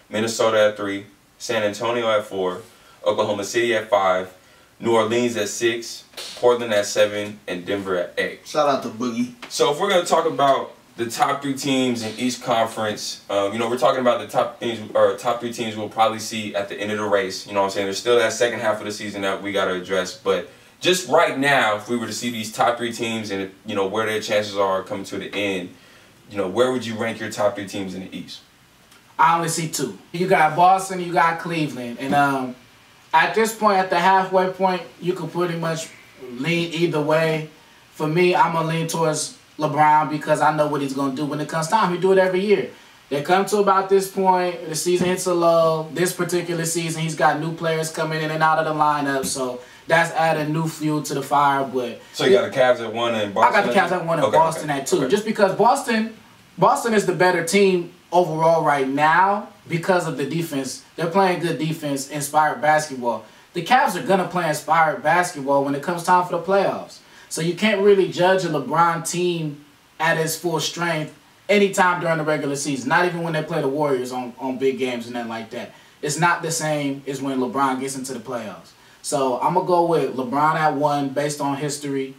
Minnesota at 3, San Antonio at 4, Oklahoma City at 5, New Orleans at 6, Portland at 7, and Denver at 8. Shout out to Boogie. So if we're going to talk about the top 3 teams in each conference, you know, we're talking about the top 3 teams we'll probably see at the end of the race. You know what I'm saying? There's still that second half of the season that we got to address. But just right now, if we were to see these top 3 teams and, you know, where their chances are coming to the end, you know, where would you rank your top 3 teams in the East? I only see 2. You got Boston, you got Cleveland. And at this point, at the halfway point, you could pretty much lean either way. For me, I'm going to lean towards LeBron because I know what he's going to do when it comes time. He do it every year. They come to about this point, the season hits a low. This particular season, he's got new players coming in and out of the lineup. So that's adding new fuel to the fire. But so you got the Cavs at 1 and Boston? I got the Cavs at 1 and Boston at 2. Just because Boston is the better team overall right now because of the defense. They're playing good defense, inspired basketball. The Cavs are going to play inspired basketball when it comes time for the playoffs. So you can't really judge a LeBron team at its full strength anytime during the regular season, not even when they play the Warriors on big games and nothing like that. It's not the same as when LeBron gets into the playoffs. So I'm going to go with LeBron at 1 based on history.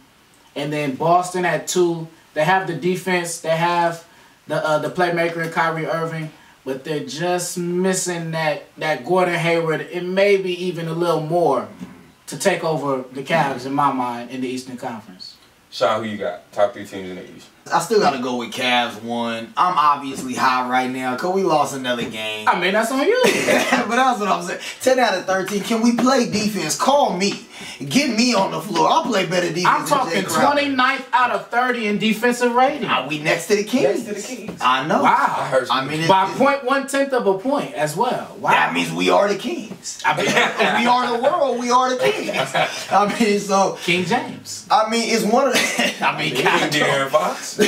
And then Boston at 2. They have the defense. They have the playmaker in Kyrie Irving, but they're just missing that Gordon Hayward and maybe even a little more to take over the Cavs, in my mind, in the Eastern Conference. Sean, who you got? Top 3 teams in the East. I still got to go with Cavs 1. I'm obviously high right now because we lost another game. I mean, that's on you. But that's what I'm saying. 10 out of 13. Can we play defense? Call me. Get me on the floor. I'll play better defense. I'm talking 29th out of 30 in defensive rating. Are we next to the Kings? Next to the Kings. I know. Wow. I mean, by 0.1 of a point as well. Wow. That means we are the Kings. I mean, if we are the world, we are the Kings. I mean, so King James. I mean, it's one of the. I mean, Darren Fox.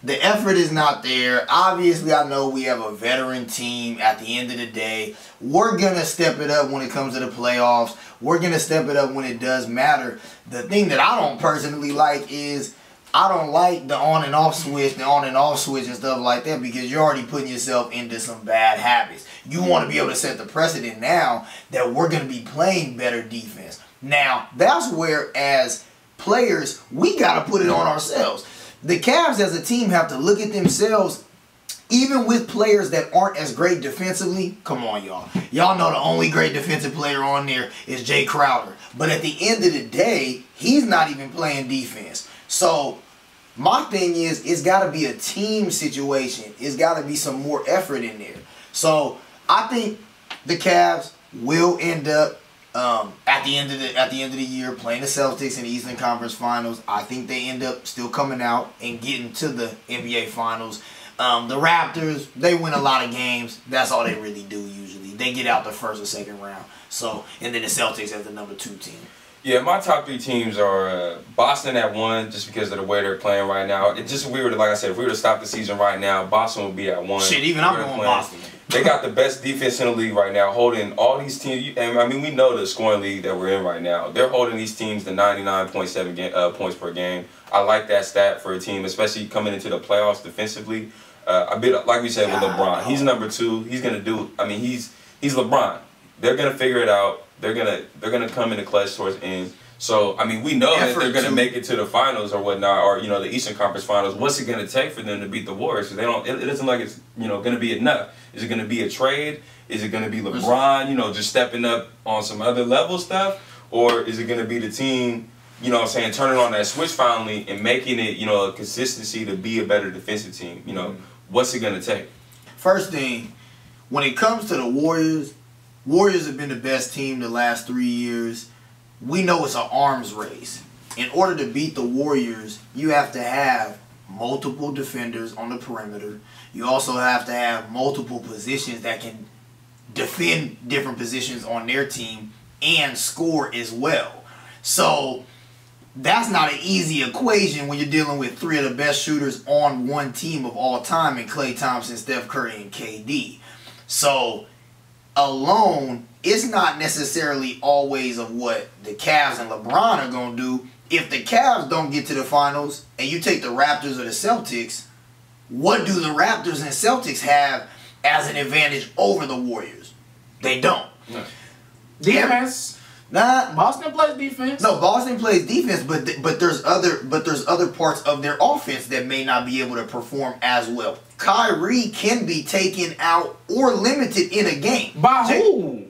The effort is not there. Obviously, I know we have a veteran team. At the end of the day, we're going to step it up when it comes to the playoffs. We're going to step it up when it does matter. The thing that I don't personally like is I don't like the on and off switch and stuff like that because you're already putting yourself into some bad habits. You want to be able to set the precedent now that we're going to be playing better defense. Now, that's where as players, we got to put it on ourselves. The Cavs as a team have to look at themselves, even with players that aren't as great defensively. Come on, y'all. Y'all know the only great defensive player on there is Jay Crowder. But at the end of the day, he's not even playing defense. So my thing is, it's got to be a team situation. It's got to be some more effort in there. So I think the Cavs will end up at the end of the year playing the Celtics in the Eastern Conference Finals. I think they end up still coming out and getting to the NBA Finals. The Raptors, they win a lot of games. That's all they really do usually. They get out the first or second round. So, and then the Celtics as the number 2 team. Yeah, my top 3 teams are Boston at 1, just because of the way they're playing right now. It's just weird, like I said, if we were to stop the season right now, Boston would be at 1. Shit, even I'm going Boston. They got the best defense in the league right now, holding all these teams. And I mean, we know the scoring league that we're in right now. They're holding these teams to 99.7 points per game. I like that stat for a team, especially coming into the playoffs defensively. A bit like we said with LeBron, he's number 2. He's gonna do. I mean, he's LeBron. They're gonna figure it out. They're gonna come in the clutch towards the end. So I mean, we know that they're gonna make it to the finals or whatnot, or the Eastern Conference Finals. What's it gonna take for them to beat the Warriors? Because they don't. It doesn't like it's gonna be enough. Is it gonna be a trade? Is it gonna be LeBron? Just stepping up on some other level stuff, or is it gonna be the team? Turning on that switch finally and making it a consistency to be a better defensive team. What's it gonna take? First thing, when it comes to the Warriors have been the best team the last 3 years. We know it's an arms race. In order to beat the Warriors, you have to have multiple defenders on the perimeter. You also have to have multiple positions that can defend different positions on their team and score as well. So that's not an easy equation when you're dealing with 3 of the best shooters on one team of all time in Klay Thompson, Steph Curry, and KD. So alone, it's not necessarily always of what the Cavs and LeBron are going to do. If the Cavs don't get to the finals and you take the Raptors or the Celtics, what do the Raptors and Celtics have as an advantage over the Warriors? They don't. No. Defense. Boston plays defense. No, Boston plays defense, but there's other parts of their offense that may not be able to perform as well. Kyrie can be taken out or limited in a game. By who?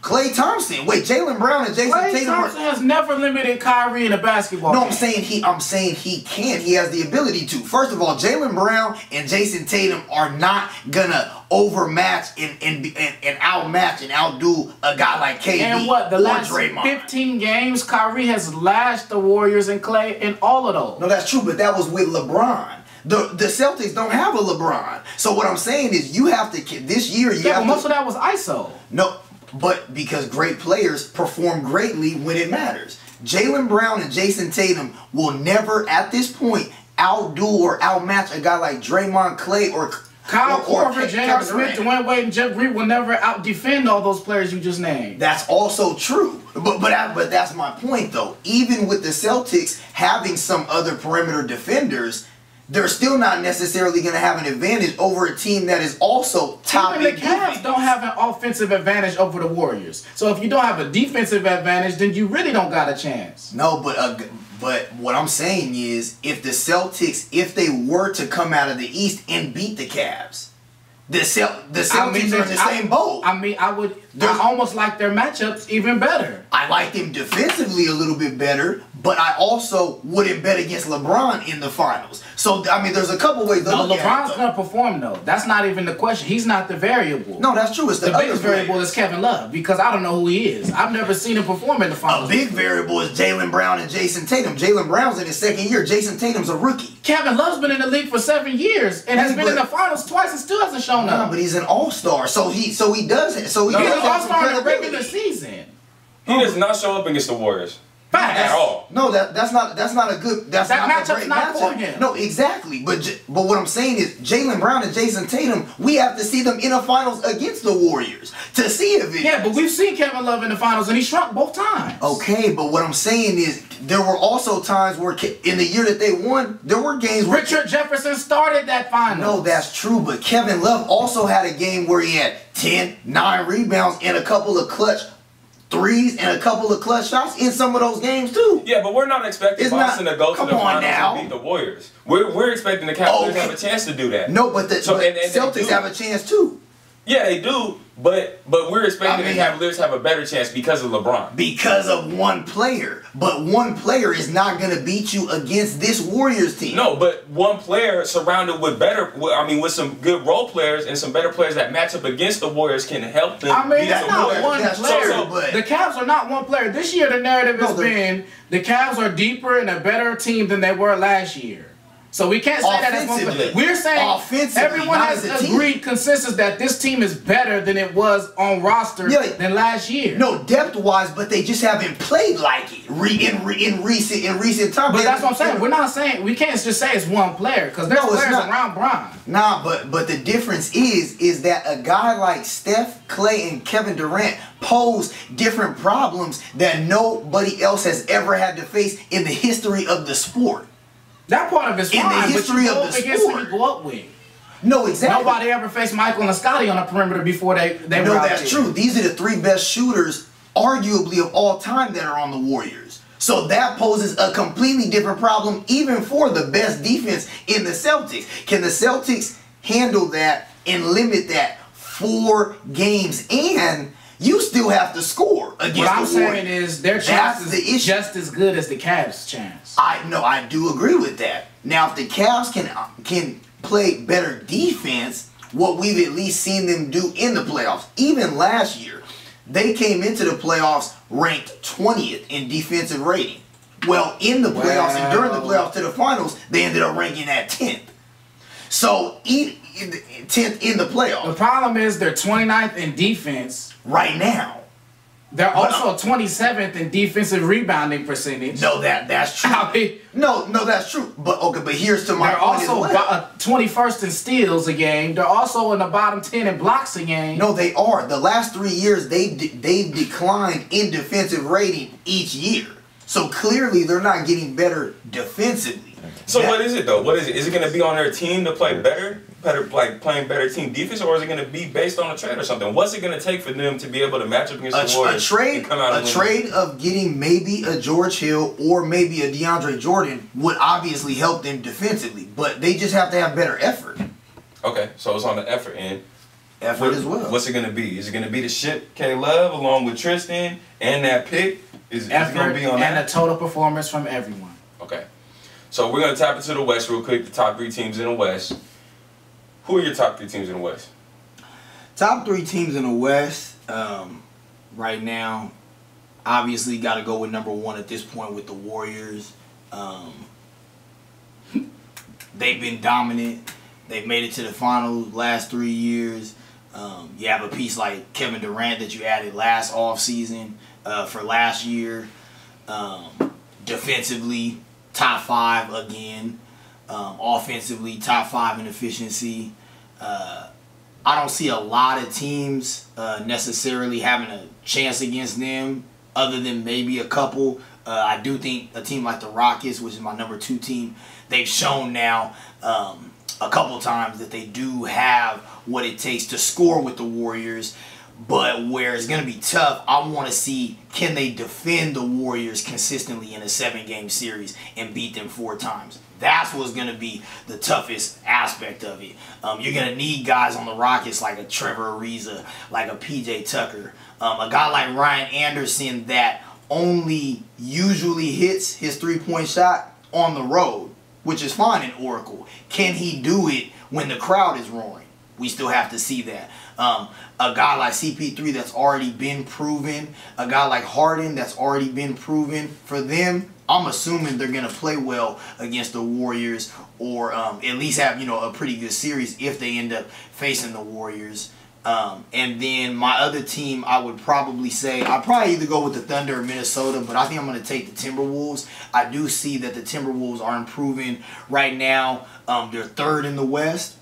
Klay Thompson. Wait, Jaylen Brown and Jason Tatum. Klay Thompson has never limited Kyrie in a basketball game. I'm saying he can. He has the ability to. First of all, Jaylen Brown and Jason Tatum are not gonna overmatch and outmatch and outdo a guy like KD. And what, the last Draymond. 15 games, Kyrie has lashed the Warriors and Klay in all of those. No, that's true, but that was with LeBron. The Celtics don't have a LeBron. So what I'm saying is you have to, this year you have but most of that was ISO. No, but because great players perform greatly when it matters. Jaylen Brown and Jason Tatum will never, at this point, outdo or outmatch a guy like Draymond, Klay, or Kyle Korver, James Smith, Dwayne Wade, and Jeff Green will never out-defend all those players you just named. That's also true. But that's my point, though. Even with the Celtics having some other perimeter defenders, they're still not necessarily going to have an advantage over a team that is also top in defense. Even the Cavs don't have an offensive advantage over the Warriors. So if you don't have a defensive advantage, then you really don't got a chance. No, but what I'm saying is, if the Celtics, if they were to come out of the East and beat the Cavs, the Celtics are in the same boat. I almost like their matchups even better. I like them defensively a little bit better, but I also wouldn't bet against LeBron in the finals. So, I mean, there's a couple ways to look at it. LeBron's going to perform, though. That's not even the question. He's not the variable. No, that's true. It's the biggest variable is Kevin Love, because I don't know who he is. I've never seen him perform in the finals. A big variable is Jaylen Brown and Jason Tatum. Jaylen Brown's in his second year. Jason Tatum's a rookie. Kevin Love's been in the league for 7 years and has been in the finals twice and still hasn't shown up. No, but he's an all-star, so he does. He's an all-star in the regular season. He does not show up against the Warriors. At all. No, that's not a good. That matchup's not for him. No, exactly. But what I'm saying is, Jaylen Brown and Jason Tatum, we have to see them in the finals against the Warriors to see if it. Yeah, but we've seen Kevin Love in the finals and he shrunk both times. Okay, but what I'm saying is, there were also times where in the year that they won, there were games where Richard Jefferson started that final. No, that's true, but Kevin Love also had a game where he had 10, 9 rebounds and a couple of clutch threes and a couple of clutch shots in some of those games too. Yeah, but we're not expecting Boston to go to the finals and beat the Warriors. We're expecting the Cavaliers to have a chance to do that. No, but the Celtics have a chance too. Yeah, they do, but we're expecting the Cavaliers to have a better chance because of LeBron. Because of one player. But one player is not going to beat you against this Warriors team. No, but one player surrounded with with some good role players and some better players that match up against the Warriors can help them beat that's the not Warriors. one player. The Cavs are not one player. This year the narrative has been the Cavs are deeper and a better team than they were last year. So we can't say that as one player. We're saying everyone has agreed consensus that this team is better than it was on roster than last year. No, depth-wise, but they just haven't played like it in recent times. But that's what I'm saying. We're not saying we can't just say it's one player because there's players around Bron. Nah, but the difference is that a guy like Steph, Clay, and Kevin Durant pose different problems that nobody else has ever had to face in the history of the sport. That part of it's fine, in the history of the sport. You go up with. No, exactly. Nobody ever faced Michael and Scotty on the perimeter before they were out there. No, that's true. These are the 3 best shooters, arguably, of all time that are on the Warriors. So that poses a completely different problem even for the best defense in the Celtics. Can the Celtics handle that and limit that 4 games? And you still have to score against the Warriors. What I'm saying is their chance is just as good as the Cavs' chance. I do agree with that. Now, if the Cavs can play better defense, what we've at least seen them do in the playoffs, even last year, they came into the playoffs ranked 20th in defensive rating. Well, in the playoffs and during the playoffs to the finals, they ended up ranking at 10th. So, 10th in the playoffs. The problem is they're 29th in defense right now. They're also 27th in defensive rebounding percentage. No, that's true. No, that's true. But here's to my point as well. They're also 21st in steals a game. They're also in the bottom 10 in blocks a game. No, they are. The last 3 years, they've declined in defensive rating each year. So clearly, they're not getting better defensively. So what is it though? What is it? Is it going to be on their team to play better, like playing better team defense, or is it going to be based on a trade or something? What's it going to take for them to be able to match up against the Warriors? A trade of getting maybe a George Hill or maybe a DeAndre Jordan would obviously help them defensively, but they just have to have better effort. Okay, so it's on the effort end. Effort as well. What's it going to be? Is it going to be to ship K-Love along with Tristan and that pick? Is it going to be on that? And a total performance from everyone. Okay. So we're going to tap into the West real quick, the top 3 teams in the West. Who are your top 3 teams in the West? Top 3 teams in the West right now, obviously got to go with number 1 at this point with the Warriors. They've been dominant. They've made it to the finals last 3 years. You have a piece like Kevin Durant that you added last offseason for last year. Defensively, top 5 again. Offensively, top 5 in efficiency. I don't see a lot of teams necessarily having a chance against them other than maybe a couple. I do think a team like the Rockets, which is my number 2 team, they've shown now a couple times that they do have what it takes to score with the Warriors. But where it's going to be tough, I want to see, can they defend the Warriors consistently in a 7-game series and beat them 4 times? That's what's going to be the toughest aspect of it. You're going to need guys on the Rockets like a Trevor Ariza, like a PJ Tucker, a guy like Ryan Anderson that only usually hits his 3-point shot on the road, which is fine in Oracle. Can he do it when the crowd is roaring? We still have to see that. A guy like CP3 that's already been proven, a guy like Harden that's already been proven. For them, I'm assuming they're going to play well against the Warriors or at least have, a pretty good series if they end up facing the Warriors. And then my other team, I would probably say, I'd probably either go with the Thunder or Minnesota, but I think I'm going to take the Timberwolves. I do see that the Timberwolves are improving right now. They're 3rd in the West.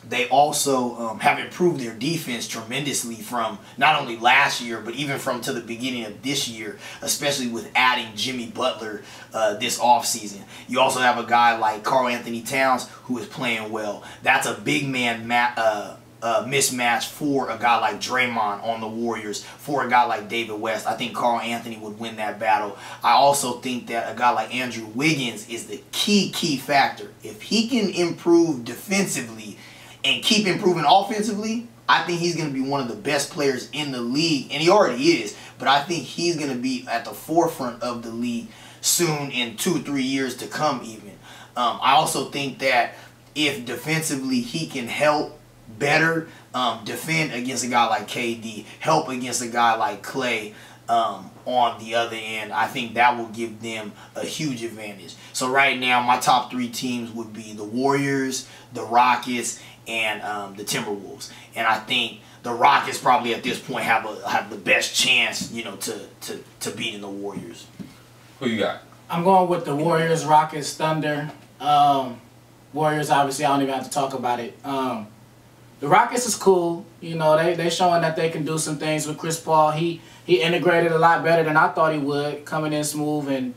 They also have improved their defense tremendously from not only last year, but even from to the beginning of this year, especially with adding Jimmy Butler this offseason. You also have a guy like Karl Anthony Towns who is playing well. That's a big man mismatch for a guy like Draymond on the Warriors, for a guy like David West. I think Karl Anthony would win that battle. I also think that a guy like Andrew Wiggins is the key factor. If he can improve defensively and keep improving offensively, I think he's going to be one of the best players in the league. And he already is. But I think he's going to be at the forefront of the league soon in 2-3 years to come even. I also think that if defensively he can help better defend against a guy like KD, help against a guy like Clay, on the other end. I think that will give them a huge advantage. So right now, my top 3 teams would be the Warriors, the Rockets, and the Timberwolves. And I think the Rockets probably at this point have the best chance, you know, to beating the Warriors. Who you got? I'm going with the Warriors, Rockets, Thunder. Warriors, obviously, I don't even have to talk about it. The Rockets is cool. You know, they showing that they can do some things with Chris Paul. He integrated a lot better than I thought he would, coming in smooth and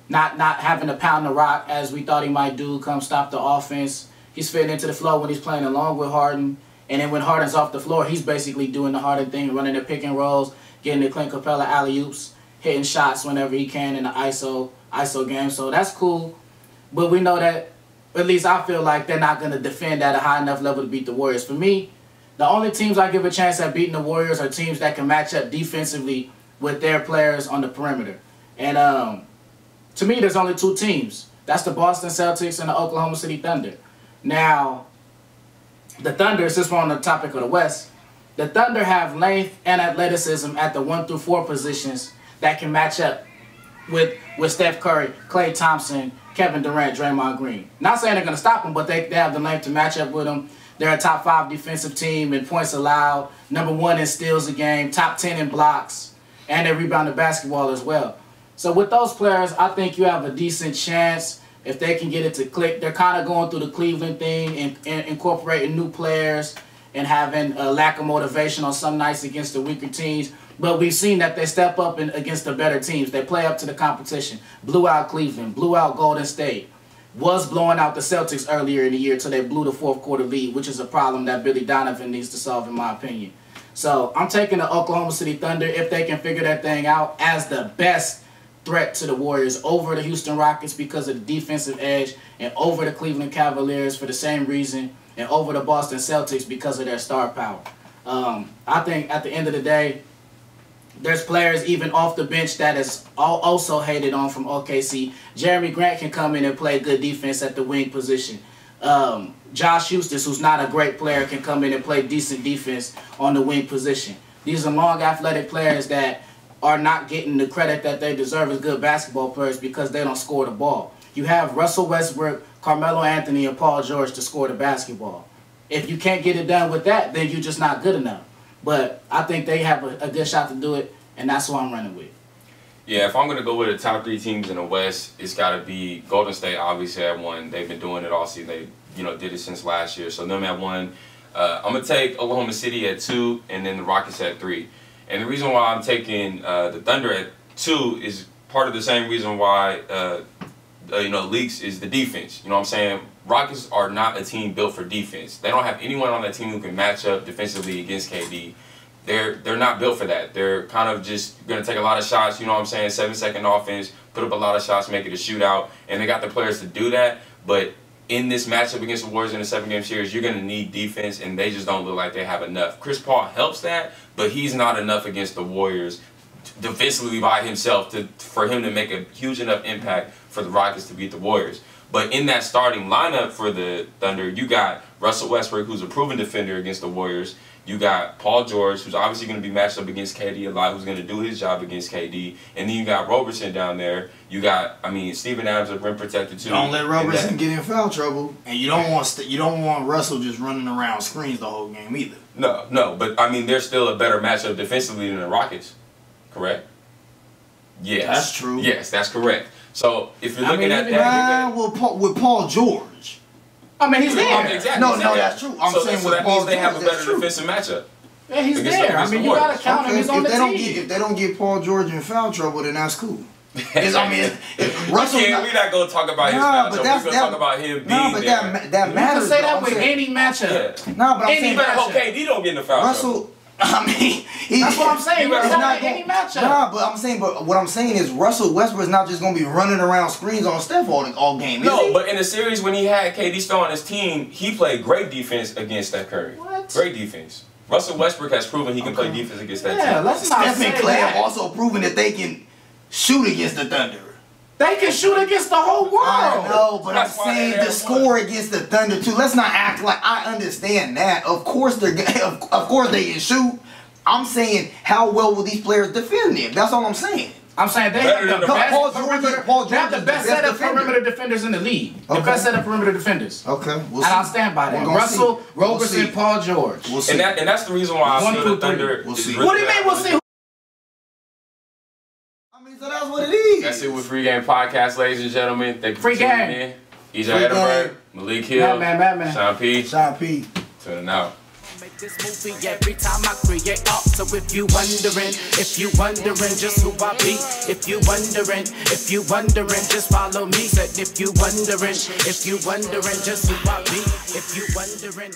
not having to pound the rock as we thought he might do, come stop the offense. He's fitting into the flow when he's playing along with Harden. And then when Harden's off the floor, he's basically doing the Harden thing, running the pick and rolls, getting the Clint Capella alley-oops, hitting shots whenever he can in the ISO game. So that's cool. But we know that, at least I feel like they're not going to defend at a high enough level to beat the Warriors. For me, the only teams I give a chance at beating the Warriors are teams that can match up defensively with their players on the perimeter. And to me, there's only 2 teams. That's the Boston Celtics and the Oklahoma City Thunder. Now, the Thunder, since we're on the topic of the West, the Thunder have length and athleticism at the 1 through 4 positions that can match up with Steph Curry, Klay Thompson, Kevin Durant, Draymond Green. Not saying they're going to stop them, but they have the length to match up with them. They're a top 5 defensive team in points allowed, number 1 in steals a game, top 10 in blocks, and they rebound the basketball as well. So with those players, I think you have a decent chance if they can get it to click. They're kind of going through the Cleveland thing and incorporating new players and having a lack of motivation on some nights against the weaker teams. But we've seen that they step up against the better teams. They play up to the competition. Blew out Cleveland, blew out Golden State. Was blowing out the Celtics earlier in the year until they blew the 4th quarter lead, which is a problem that Billy Donovan needs to solve, in my opinion. So I'm taking the Oklahoma City Thunder, if they can figure that thing out, as the best threat to the Warriors over the Houston Rockets because of the defensive edge, and over the Cleveland Cavaliers for the same reason, and over the Boston Celtics because of their star power. I think at the end of the day, there's players even off the bench that is also hated on from OKC. Jeremy Grant can come in and play good defense at the wing position. Josh Houston, who's not a great player, can come in and play decent defense on the wing position. These are long, athletic players that are not getting the credit that they deserve as good basketball players because they don't score the ball. You have Russell Westbrook, Carmelo Anthony, and Paul George to score the basketball. If you can't get it done with that, then you're just not good enough. But I think they have a good shot to do it, and that's what I'm running with. Yeah, if I'm going to go with the top 3 teams in the West, it's got to be Golden State, obviously, at 1. They've been doing it all season. They, did it since last year. So them at 1. I'm going to take Oklahoma City at 2, and then the Rockets at 3. And the reason why I'm taking the Thunder at 2 is part of the same reason why, leaks is the defense. You know what I'm saying? Rockets are not a team built for defense. They don't have anyone on that team who can match up defensively against KD. They're not built for that. They're kind of just going to take a lot of shots, you know what I'm saying, 7-second offense, put up a lot of shots, make it a shootout, and they got the players to do that. But in this matchup against the Warriors in a 7-game series, you're going to need defense, and they just don't look like they have enough. Chris Paul helps that, but he's not enough against the Warriors defensively by himself for him to make a huge enough impact for the Rockets to beat the Warriors. But in that starting lineup for the Thunder, you got Russell Westbrook, who's a proven defender against the Warriors. You got Paul George, who's obviously going to be matched up against KD a lot, who's going to do his job against KD. And then you got Roberson down there. You got, Steven Adams, a rim protector too. Don't let Roberson get in foul trouble, and you don't want Russell just running around screens the whole game either. No, but they're still a better matchup defensively than the Rockets, correct? Yes, that's true. Yes, that's correct. So if you're looking at that, with Paul George. He's there. Exactly. No, that's true. I'm saying with Paul George, they have a better defensive matchup. Yeah, he's there. You gotta count him. He's on the team. If they don't get Paul George in foul trouble, then that's cool. Russell, we're not gonna talk about his matchup. We're gonna talk about him being there. That matters. You can say that with any matchup. Yeah. No, but I'm saying KD don't get in the foul trouble. That's what I'm saying. It's not any matchup. Nah, but what I'm saying is Russell Westbrook is not just gonna be running around screens on Steph all game. No, but in the series when he had KD still on his team, he played great defense against Steph Curry. What? Great defense. Russell Westbrook has proven he can play defense against that team. Yeah, let's not Steph and Klay have also proven that they can shoot against the Thunder. They can shoot against the whole world. I know, but I'm saying to score against the Thunder too. Let's not act like I understand that. Of course they can shoot. I'm saying how well will these players defend them? That's all I'm saying. I'm saying they have the Paul best George perimeter. They have the best set of perimeter defenders in the league. The best set of perimeter defenders. Okay, and I'll stand by that. Russell, Roberson, Paul George. We'll see. And that's the reason why I feel the Thunder. We'll see. What do you mean we'll see? I mean, so that's what it is. That's it with Free Game Podcast, ladies and gentlemen. Thank you for tuning in. EJ Edinburgh, Malik Hill, Sean P. Tuning out. Make this movie every time I create art. So if you wondering just who I be, if you wondering just follow me. Said if you wondering just who I be, if you wondering